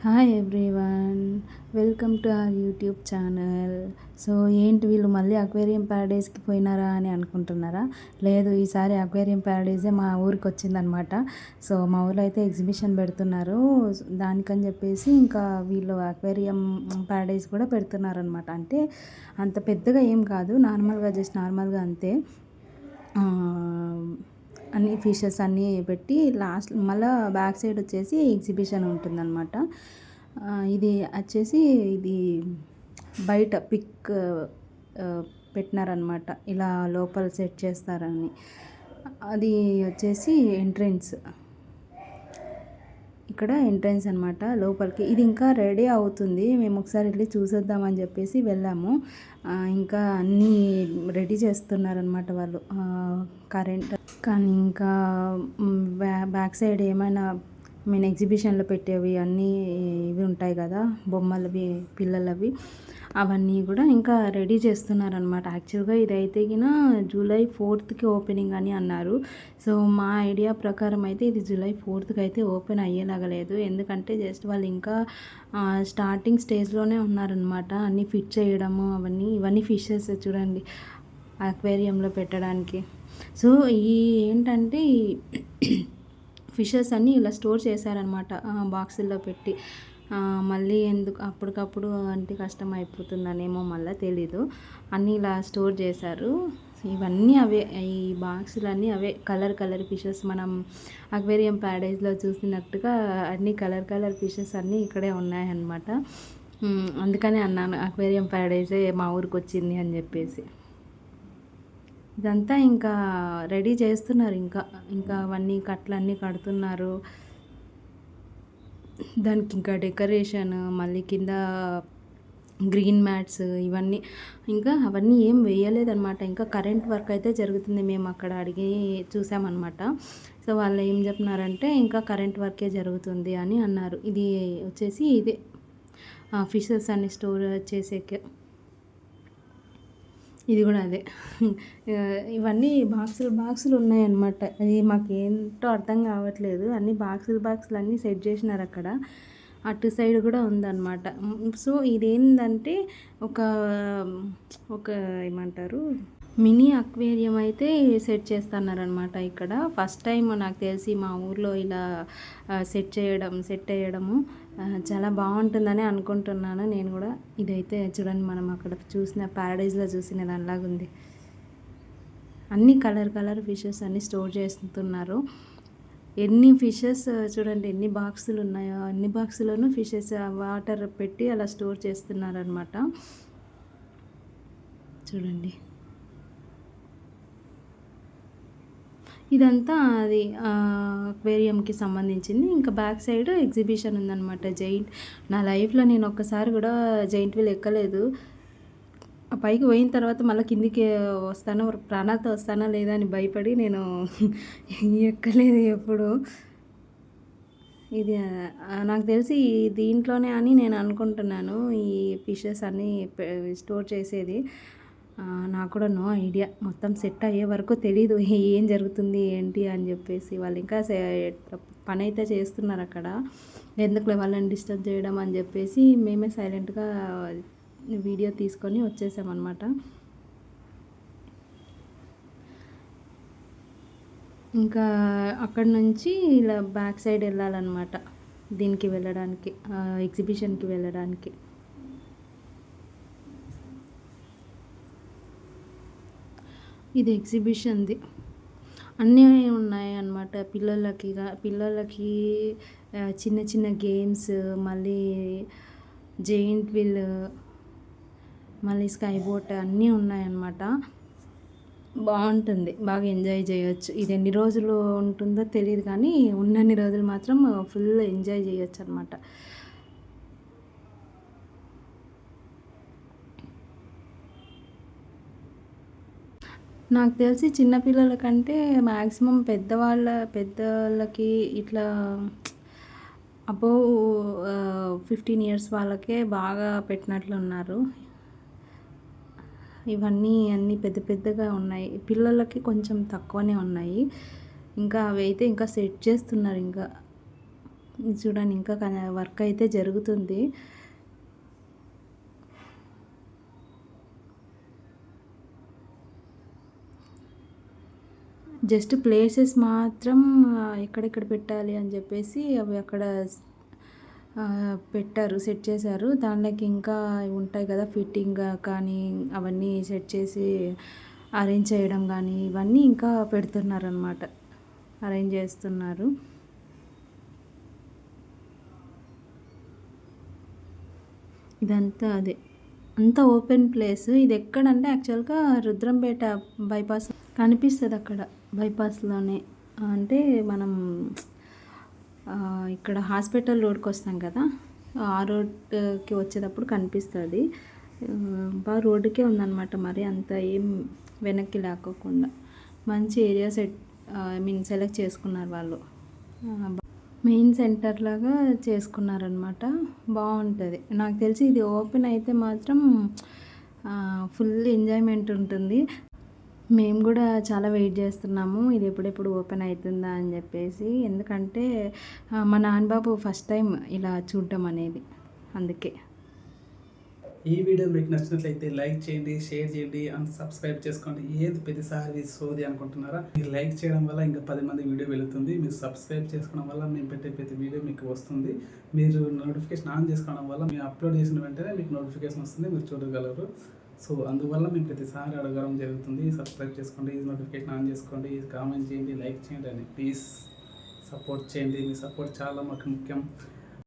Hi everyone, welcome to our YouTube channel. So ఏంటి వీళ్ళు మళ్ళీ అక్వేరియం ప్యారడైజ్కి పోయినారా అని అనుకుంటున్నారా? లేదు, ఈసారి అక్వేరియం ప్యారడైజే మా ఊరికి వచ్చిందనమాట. సో మా ఊర్లో అయితే ఎగ్జిబిషన్ పెడుతున్నారు. దానికని చెప్పేసి ఇంకా వీళ్ళు అక్వేరియం ప్యారడైజ్ కూడా పెడుతున్నారనమాట. అంటే అంత పెద్దగా ఏం కాదు, నార్మల్గా జస్ట్ నార్మల్గా అంతే. అన్ని ఫిషెస్ అన్నీ పెట్టి లాస్ట్ మళ్ళీ బ్యాక్ సైడ్ వచ్చేసి ఎగ్జిబిషన్ ఉంటుందన్నమాట. ఇది వచ్చేసి ఇది బయట పిక్ పెట్టినారనమాట, ఇలా లోపల సెట్ చేస్తారని. అది వచ్చేసి ఎంట్రెన్స్, ఇక్కడ ఎంట్రన్స్ అనమాట లోపలికి. ఇది ఇంకా రెడీ అవుతుంది, మేము ఒకసారి వెళ్ళి చూసేద్దామని చెప్పేసి వెళ్ళాము. ఇంకా అన్నీ రెడీ చేస్తున్నారనమాట వాళ్ళు. కరెంట్ కానీ ఇంకా బ్యాక్ సైడ్ ఏమైనా ఎగ్జిబిషన్లో పెట్టేవి అన్నీ ఇవి ఉంటాయి కదా, బొమ్మలవి పిల్లలవి, అవన్నీ కూడా ఇంకా రెడీ చేస్తున్నారనమాట. యాక్చువల్గా ఇదైతే కిన జూలై 4th ఓపెనింగ్ అని అన్నారు. సో మా ఐడియా ప్రకారం అయితే ఇది జూలై 4th అయితే ఓపెన్ అయ్యేలాగా లేదు, ఎందుకంటే జస్ట్ వాళ్ళు ఇంకా స్టార్టింగ్ స్టేజ్లోనే ఉన్నారనమాట. అన్నీ ఫిట్ చేయడము ఇవన్నీ ఫిషెస్ చూడండి అక్వేరియంలో పెట్టడానికి. సో ఈ ఏంటంటే ఫిషెస్ అన్నీ ఇలా స్టోర్ చేశారనమాట బాక్సుల్లో పెట్టి. మళ్ళీ ఎందుకు అప్పటికప్పుడు అంటే కష్టం అయిపోతుందనేమో మళ్ళీ తెలీదు, అన్నీ ఇలా స్టోర్ చేశారు. ఇవన్నీ అవే, ఈ బాక్సులన్నీ అవే కలర్ ఫిషెస్. మనం అక్వేరియం ప్యారడైజ్లో చూసినట్టుగా అన్ని కలర్ ఫిషెస్ అన్నీ ఇక్కడే ఉన్నాయన్నమాట. అందుకనే అన్నాను అక్వేరియం ప్యారడైజే మా ఊరికి వచ్చింది అని చెప్పేసి. ఇదంతా ఇంకా రెడీ చేస్తున్నారు, ఇంకా అవన్నీ కట్లన్నీ కడుతున్నారు. దానికి ఇంకా డెకరేషన్, మళ్ళీ కింద గ్రీన్ మ్యాట్స్ ఇవన్నీ, ఇంకా అవన్నీ ఏం వేయలేదన్నమాట. ఇంకా కరెంట్ వర్క్ అయితే జరుగుతుంది, మేము అక్కడ అడిగి చూసామన్నమాట. సో వాళ్ళు ఏం చెప్తున్నారంటే ఇంకా కరెంట్ వర్కే జరుగుతుంది అని అన్నారు. ఇది వచ్చేసి ఇదే ఫిషెస్ అన్ని స్టోర్ చేసేకే. ఇది కూడా అదే. ఇవన్నీ బాక్సులు ఉన్నాయన్నమాట. అది మాకేంటో అర్థం కావట్లేదు, అన్ని బాక్సులు అన్నీ సెట్ చేసినారు అక్కడ. అటు సైడ్ కూడా ఉందన్నమాట. సో ఇదేంటంటే ఒక ఏమంటారు, మినీ అక్వేరియం అయితే సెట్ చేస్తున్నారనమాట ఇక్కడ. ఫస్ట్ టైం నాకు తెలిసి మా ఊర్లో ఇలా సెట్ చేయడము చాలా బాగుంటుందని అనుకుంటున్నాను నేను కూడా. ఇదైతే చూడండి, మనం అక్కడ చూసిన ప్యారడైజ్లో చూసిన దానిలాగా ఉంది. అన్ని కలర్ ఫిషెస్ అన్నీ స్టోర్ చేస్తున్నారు. ఎన్ని ఫిషెస్ చూడండి, ఎన్ని బాక్సులు ఉన్నాయో అన్ని బాక్సులను ఫిషెస్ వాటర్ పెట్టి అలా స్టోర్ చేస్తున్నారనమాట. చూడండి, ఇదంతా అది అక్వేరియంకి సంబంధించింది. ఇంకా బ్యాక్ సైడ్ ఎగ్జిబిషన్ ఉందన్నమాట. నా లైఫ్లో నేను ఒక్కసారి కూడా జైంట్ వీల్ ఎక్కలేదు. పైకి పోయిన తర్వాత మళ్ళీ కిందికి ప్రాణాలతో వస్తానా లేదా అని భయపడి నేను ఎక్కలేదు ఎప్పుడు. ఇది నాకు తెలిసి దీంట్లోనే అని నేను అనుకుంటున్నాను, ఈ ఫిషెస్ అన్నీ స్టోర్ చేసేది. నాకు కూడా నో ఐడియా, మొత్తం సెట్ అయ్యే వరకు తెలీదు ఏం జరుగుతుంది ఏంటి అని చెప్పేసి. వాళ్ళు ఇంకా పని అయితే చేస్తున్నారు అక్కడ, ఎందుకులే వాళ్ళని డిస్టర్బ్ చేయడం అని చెప్పేసి మేమే సైలెంట్గా వీడియో తీసుకొని వచ్చేసామన్నమాట. ఇంకా అక్కడ నుంచి ఇలా బ్యాక్ సైడ్ వెళ్ళాలన్నమాట దీనికి వెళ్ళడానికి, ఎగ్జిబిషన్కి వెళ్ళడానికి. ఇది ఎగ్జిబిషన్ది, అన్నీ ఉన్నాయి అన్నమాట. పిల్లలకి చిన్న గేమ్స్, మళ్ళీ జెయింట్ వీల్, మళ్ళీ స్కై బోట్ అన్నీ ఉన్నాయన్నమాట. బాగుంటుంది, బాగా ఎంజాయ్ చేయొచ్చు. ఇది ఎన్ని రోజులు ఉంటుందో తెలియదు, కానీ ఉన్నన్ని రోజులు మాత్రం ఫుల్ ఎంజాయ్ చేయొచ్చు అనమాట. నాకు తెలిసి చిన్నపిల్లల కంటే మ్యాక్సిమం పెద్దవాళ్ళకి ఇట్లా అబోవ్ 15 years వాళ్ళకే బాగా పెట్టినట్లున్నారు. ఇవన్నీ అన్నీ పెద్దగా ఉన్నాయి, పిల్లలకి కొంచెం తక్కువనే ఉన్నాయి. ఇంకా అవి అయితే ఇంకా సెట్ చేస్తున్నారు ఇంకా. ఇది చూడండి ఇంకా వర్క్ అయితే జరుగుతుంది. జస్ట్ ప్లేసెస్ మాత్రం ఎక్కడెక్కడ పెట్టాలి అని చెప్పేసి అవి అక్కడ పెట్టారు, సెట్ చేశారు. దానిలోకి ఇంకా ఉంటాయి కదా ఫిట్టింగ్ కానీ అవన్నీ సెట్ చేసి అరేంజ్ చేయడం కానీ ఇవన్నీ ఇంకా పెడుతున్నారనమాట, అరేంజ్ చేస్తున్నారు. ఇదంతా అదే అంతా ఓపెన్ ప్లేస్. ఇది ఎక్కడంటే యాక్చువల్గా రుద్రంపేట బైపాస్ కనిపిస్తుంది అక్కడ బైపాస్లోనే. అంటే మనం ఇక్కడ హాస్పిటల్ రోడ్కి వస్తాం కదా, ఆ రోడ్కి వచ్చేటప్పుడు కనిపిస్తుంది. బాగా రోడ్డుకే ఉందన్నమాట, మరి అంత ఏం వెనక్కి లాక్కోకుండా మంచి ఏరియా సెలెక్ట్ చేసుకున్నారు వాళ్ళు. మెయిన్ సెంటర్ లాగా చేసుకున్నారనమాట, బాగుంటుంది. నాకు తెలిసి ఇది ఓపెన్ అయితే మాత్రం ఫుల్ ఎంజాయ్మెంట్ ఉంటుంది. మేము కూడా చాలా వెయిట్ చేస్తున్నాము ఇది ఎప్పుడెప్పుడు ఓపెన్ అవుతుందా అని చెప్పేసి. ఎందుకంటే మా నాన్నబాబు ఫస్ట్ టైం ఇలా చూడటం అనేది, అందుకే. ఈ వీడియో మీకు నచ్చినట్లయితే లైక్ చేయండి, షేర్ చేయండి అండ్ సబ్స్క్రైబ్ చేసుకోండి. ఏది ప్రతిసారి సోది అనుకుంటున్నారా? మీరు లైక్ చేయడం వల్ల ఇంకా 10 మంది వీడియో వెళుతుంది. మీరు సబ్స్క్రైబ్ చేసుకోవడం వల్ల మేము పెట్టే ప్రతి వీడియో మీకు వస్తుంది. మీరు నోటిఫికేషన్ ఆన్ చేసుకోవడం వల్ల మేము అప్లోడ్ చేసిన వెంటనే మీకు నోటిఫికేషన్ వస్తుంది, మీరు చూడగలరు. సో అందువల్ల మేము ప్రతిసారి అడగడం జరుగుతుంది. సబ్స్క్రైబ్ చేసుకోండి, నోటిఫికేషన్ ఆన్ చేసుకోండి, కామెంట్ చేయండి, లైక్ చేయండి అని ప్లీజ్ సపోర్ట్ చేయండి. మీ సపోర్ట్ చాలా మాకు ముఖ్యం.